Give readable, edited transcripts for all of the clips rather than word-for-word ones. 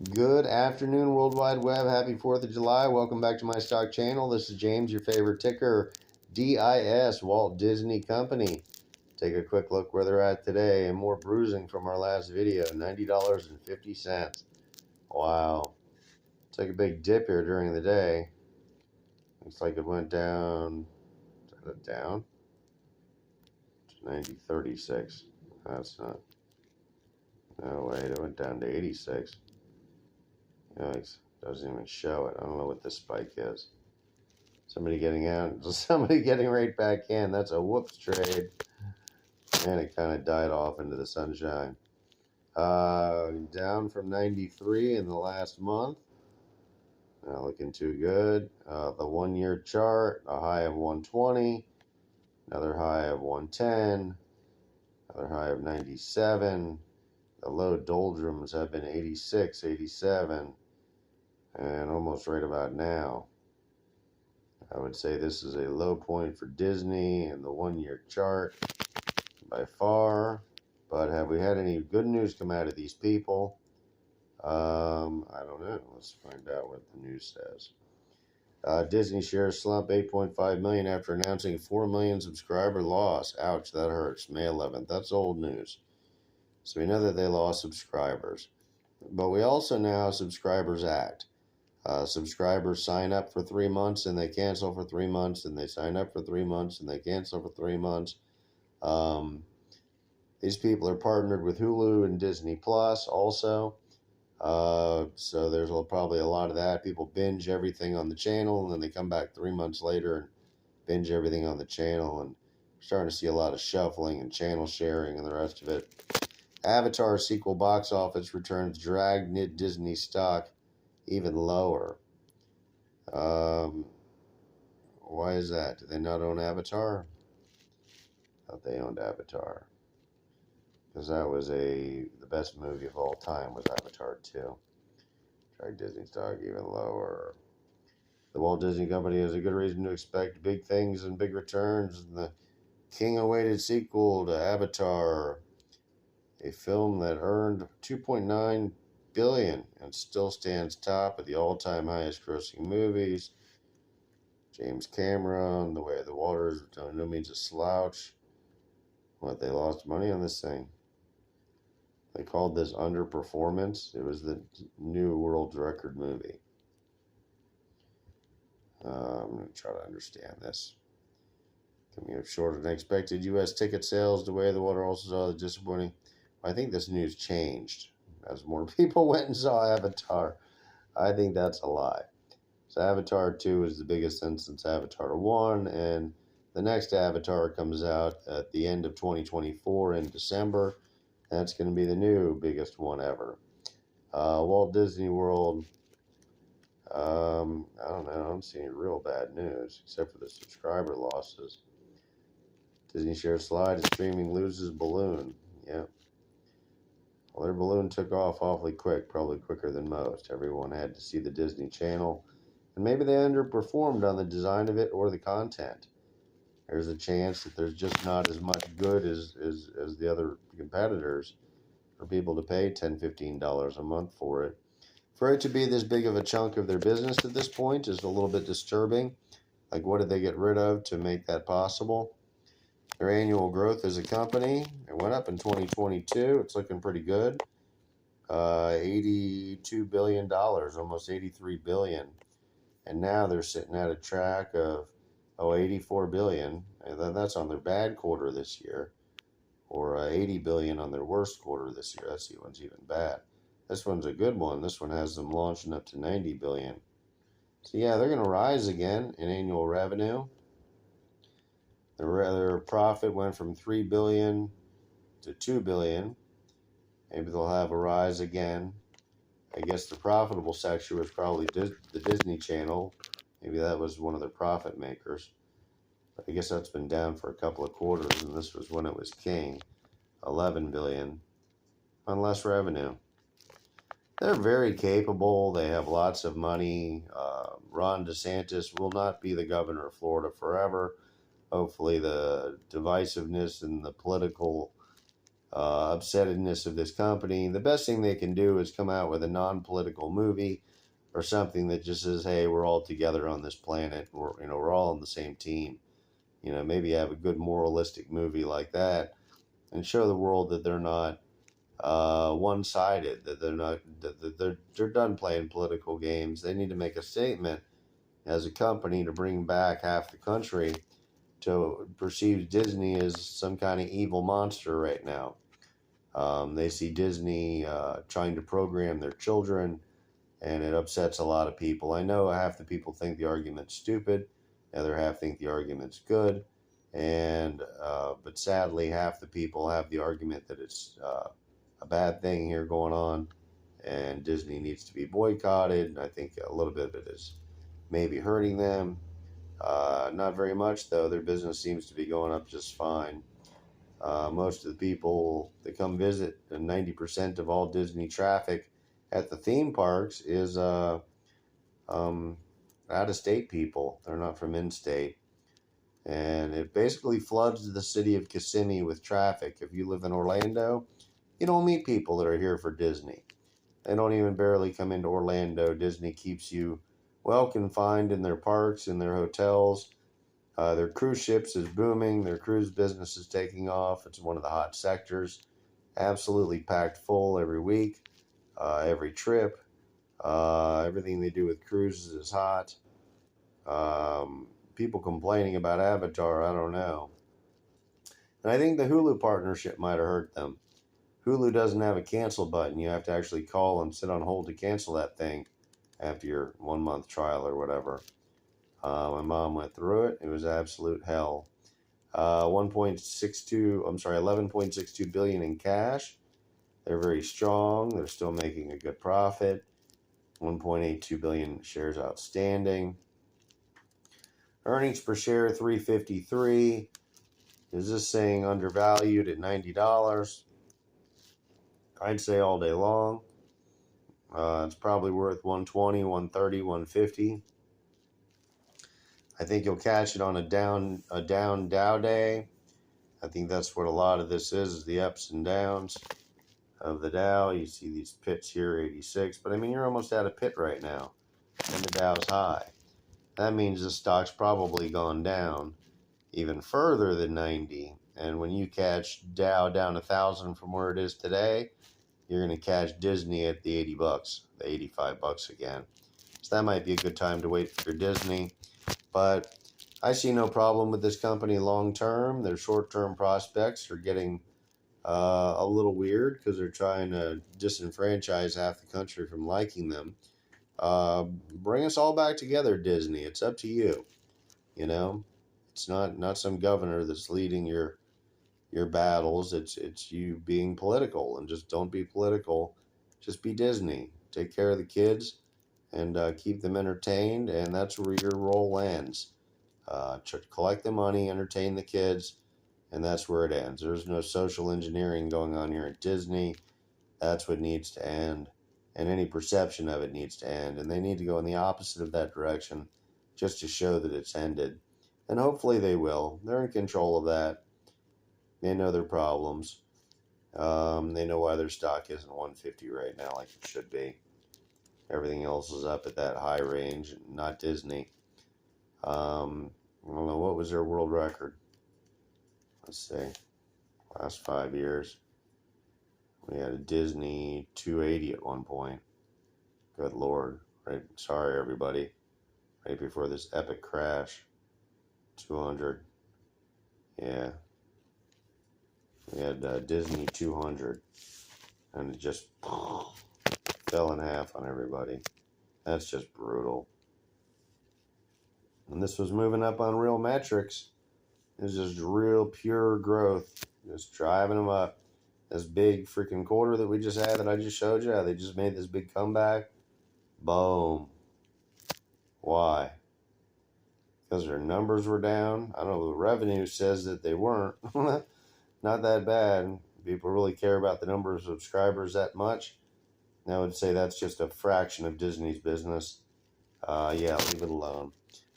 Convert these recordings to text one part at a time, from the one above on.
Good afternoon, World Wide Web. Happy 4th of July. Welcome back to my stock channel. This is James, your favorite ticker, DIS, Walt Disney Company. Take a quick look where they're at today and more bruising from our last video, $90.50. Wow. Took a big dip here during the day. Looks like it went down. Is that it down? It's 90.36. That's not. No, wait, it went down to 86. Yikes. Doesn't even show it. I don't know what this spike is. Somebody getting out, somebody getting right back in. That's a whoops trade. And it kind of died off into the sunshine. Down from 93 in the last month. Not looking too good. The 1 year chart, a high of 120, another high of 110, another high of 97. The low doldrums have been 86, 87, and almost right about now. I would say this is a low point for Disney in the 1 year chart by far. But have we had any good news come out of these people? I don't know. Let's find out what the news says. Disney shares slump 8.5 million after announcing 4 million subscriber loss. Ouch, that hurts. May 11th. That's old news. So we know that they lost subscribers. But we also know how subscribers act. Subscribers sign up for 3 months and they cancel for 3 months, and they sign up for 3 months and they cancel for 3 months. These people are partnered with Hulu and Disney Plus also. So there's probably a lot of that. People binge everything on the channel, and then they come back 3 months later and binge everything on the channel. And we're starting to see a lot of shuffling and channel sharing and the rest of it. Avatar sequel box office returns dragged Disney stock even lower. Why is that? Do they not own Avatar? I thought they owned Avatar. Because that was the best movie of all time was Avatar 2. Drag Disney stock even lower. The Walt Disney Company has a good reason to expect big things and big returns in the king-awaited sequel to Avatar, a film that earned $2.9 billion and still stands top of the all-time highest-grossing movies. James Cameron, The Way of the Water is by no means a slouch. What, they lost money on this thing? They called this underperformance. It was the new world's record movie. I'm going to try to understand this. Coming up shorter than expected, U.S. ticket sales, The Way of the Water also saw the disappointing. I think this news changed as more people went and saw Avatar. I think that's a lie. So Avatar 2 is the biggest since Avatar 1, and the next Avatar comes out at the end of 2024 in December. That's going to be the new biggest one ever. Walt Disney World, I don't know, I don't see any real bad news except for the subscriber losses. Disney shares slide as streaming loses balloon. Yep. Well, their balloon took off awfully quick, probably quicker than most. Everyone had to see the Disney Channel, and maybe they underperformed on the design of it or the content. There's a chance that there's just not as much good as the other competitors for people to pay $10, $15 a month for it. For it to be this big of a chunk of their business at this point is a little bit disturbing. Like, what did they get rid of to make that possible? Their annual growth as a company, it went up in 2022. It's looking pretty good. $82 billion, almost $83 billion. And now they're sitting at a track of, $84 billion. And that's on their bad quarter this year. Or $80 billion on their worst quarter this year. That's the one's even bad. This one's a good one. This one has them launching up to $90 billion. So yeah, they're going to rise again in annual revenue. Their profit went from $3 billion to $2 billion. Maybe they'll have a rise again. I guess the profitable sector was probably the Disney Channel. Maybe that was one of their profit makers. But I guess that's been down for a couple of quarters, and this was when it was king. $11 billion on less revenue. They're very capable. They have lots of money. Ron DeSantis will not be the governor of Florida forever. Hopefully the divisiveness and the political upsetness of this company. The best thing they can do is come out with a non-political movie or something that just says, "Hey, we're all together on this planet. We're all on the same team." Maybe have a good moralistic movie like that, and show the world that they're not one-sided. That they're not. That they're done playing political games. They need to make a statement as a company to bring back half the country to perceive Disney as some kind of evil monster right now. They see Disney trying to program their children, and it upsets a lot of people. I know half the people think the argument's stupid, the other half think the argument's good, and but sadly, half the people have the argument that it's a bad thing here going on, and Disney needs to be boycotted. I think a little bit of it is maybe hurting them. Not very much, though. Their business seems to be going up just fine. Most of the people that come visit, and 90% of all Disney traffic at the theme parks is out-of-state people. They're not from in-state. And it basically floods the city of Kissimmee with traffic. If you live in Orlando, you don't meet people that are here for Disney. They don't even barely come into Orlando. Disney keeps you well confined in their parks, in their hotels. Their cruise ships is booming. Their cruise business is taking off. It's one of the hot sectors. Absolutely packed full every week, every trip. Everything they do with cruises is hot. People complaining about Avatar, I don't know. And I think the Hulu partnership might have hurt them. Hulu doesn't have a cancel button. You have to actually call and sit on hold to cancel that thing after your 1 month trial or whatever. My mom went through it. It was absolute hell. 11.62 billion in cash. They're very strong. They're still making a good profit. 1.82 billion shares outstanding. Earnings per share $3.53. Is this saying undervalued at $90? I'd say all day long. It's probably worth 120, 130, 150. I think you'll catch it on a down Dow day. I think that's what a lot of this is the ups and downs of the Dow. You see these pits here, 86. But I mean, you're almost at a pit right now, and the Dow's high. That means the stock's probably gone down even further than 90. And when you catch Dow down 1,000 from where it is today, you're going to catch Disney at the $80, the $85 again. So that might be a good time to wait for Disney. But I see no problem with this company long term. Their short term prospects are getting a little weird because they're trying to disenfranchise half the country from liking them. Bring us all back together, Disney. It's up to you. It's not some governor that's leading your battles. It's you being political, and just don't be political. Just be Disney. Take care of the kids and keep them entertained, and that's where your role ends. Collect the money, entertain the kids, and that's where it ends. There's no social engineering going on here at Disney. That's what needs to end, and any perception of it needs to end, and they need to go in the opposite of that direction just to show that it's ended, and hopefully they will. They're in control of that. They know their problems. They know why their stock isn't 150 right now like it should be. Everything else is up at that high range, not Disney. I don't know, what was their world record? Let's see. Last 5 years. We had a Disney 280 at one point. Good Lord. Right? Sorry, everybody. Right before this epic crash. 200. Yeah. We had Disney 200. And it just fell in half on everybody. That's just brutal. And this was moving up on real metrics. It was just real pure growth. Just driving them up. This big freaking quarter that we just had that I just showed you. They just made this big comeback. Boom. Why? Because their numbers were down. I don't know. The revenue says that they weren't. Not that bad. People really care about the number of subscribers that much. I would say that's just a fraction of Disney's business. Yeah, leave it alone.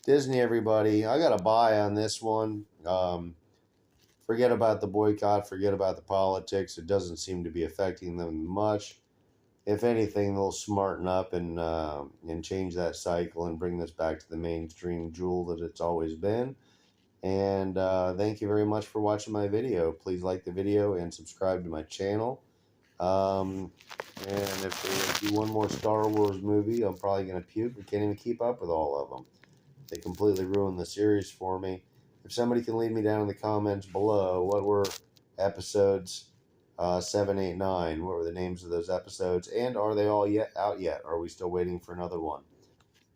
Disney, everybody. I got a buy on this one for forget about the boycott, forget about the politics. It doesn't seem to be affecting them much. If anything, they'll smarten up and change that cycle and bring this back to the mainstream jewel that it's always been. And thank you very much for watching my video. Please like the video and subscribe to my channel. And if they do one more Star Wars movie, I'm probably going to puke. I can't even keep up with all of them. They completely ruined the series for me. If somebody can leave me down in the comments below, what were episodes 7, 8, 9? What were the names of those episodes? And are they all out yet? Are we still waiting for another one?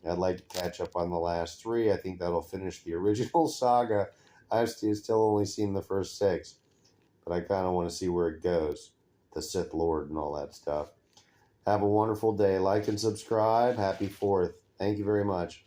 I'd like to catch up on the last 3. I think that'll finish the original saga. I've still only seen the first 6, but I kind of want to see where it goes. The Sith Lord and all that stuff. Have a wonderful day. Like and subscribe. Happy 4th. Thank you very much.